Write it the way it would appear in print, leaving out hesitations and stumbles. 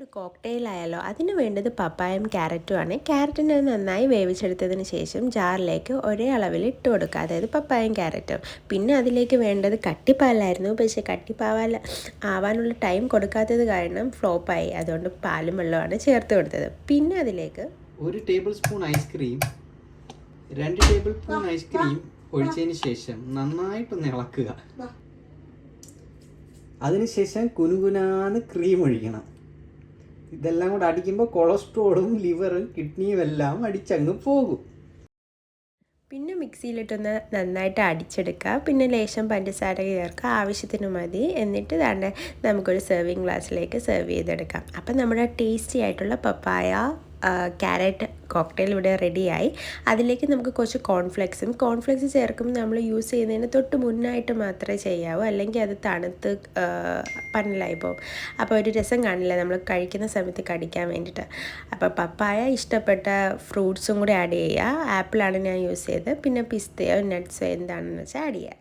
ഒരു കോക്ടെയിൽ ആയാലോ. അതിന് വേണ്ടത് പപ്പായയും ക്യാരറ്റുമാണ്. ക്യാരറ്റിനെ നന്നായി വേവിച്ചെടുത്തതിന് ശേഷം ജാറിലേക്ക് ഒരേ അളവിൽ ഇട്ട് കൊടുക്കുക, അതായത് പപ്പായയും ക്യാരറ്റും. പിന്നെ അതിലേക്ക് വേണ്ടത് കട്ടിപ്പാലായിരുന്നു. പക്ഷേ കട്ടിപ്പാൽ ആവാനുള്ള ടൈം കൊടുക്കാത്തത് കാരണം ഫ്ലോപ്പായി. അതുകൊണ്ട് പാലും വെള്ളമാണ് ചേർത്ത് കൊടുത്തത്. പിന്നെ അതിലേക്ക് 1 table spoon ice cream, 2 table spoon ice cream ഒഴിച്ചതിന് ശേഷം നന്നായിട്ടൊന്ന് ഇളക്കുക. അതിനുശേഷം കുനുകുനാന്ന് ക്രീം ഒഴിക്കണം. ഇതെല്ലാം കൂടെ അടിക്കുമ്പോൾ കൊളസ്ട്രോളും ലിവറും കിഡ്നിയും എല്ലാം അടിച്ചങ്ങ് പോകും. പിന്നെ മിക്സിയിലിട്ടൊന്ന് നന്നായിട്ട് അടിച്ചെടുക്കുക. പിന്നെ ലേശം പഞ്ചസാര ചേർക്കുക, ആവശ്യത്തിന് മതി. എന്നിട്ട് തന്നെ നമുക്കൊരു സെർവിങ് ഗ്ലാസ്സിലേക്ക് സെർവ് ചെയ്തെടുക്കാം. അപ്പം നമ്മുടെ ടേസ്റ്റി ആയിട്ടുള്ള പപ്പായ ക്യാരറ്റ് കോക്ടെയിൽ ഇവിടെ റെഡിയായി. അതിലേക്ക് നമുക്ക് കുറച്ച് കോൺഫ്ലെക്സ് ചേർക്കുമ്പോൾ നമ്മൾ യൂസ് ചെയ്യുന്നതിന് തൊട്ട് മുന്നായിട്ട് മാത്രമേ ചെയ്യാവൂ, അല്ലെങ്കിൽ അത് തണുത്ത് പന്നലായി പോകും. അപ്പോൾ ഒരു രസം കാണില്ല നമ്മൾ കഴിക്കുന്ന സമയത്ത് കടിക്കാൻ വേണ്ടിയിട്ട്. അപ്പോൾ പപ്പായ ഇഷ്ടപ്പെട്ട ഫ്രൂട്ട്സും കൂടി ആഡ് ചെയ്യുക. ആപ്പിളാണ് ഞാൻ യൂസ് ചെയ്തത്. പിന്നെ പിസ്തയോ നട്ട്സോ എന്താണെന്ന് വെച്ചാൽ ആഡ് ചെയ്യുക.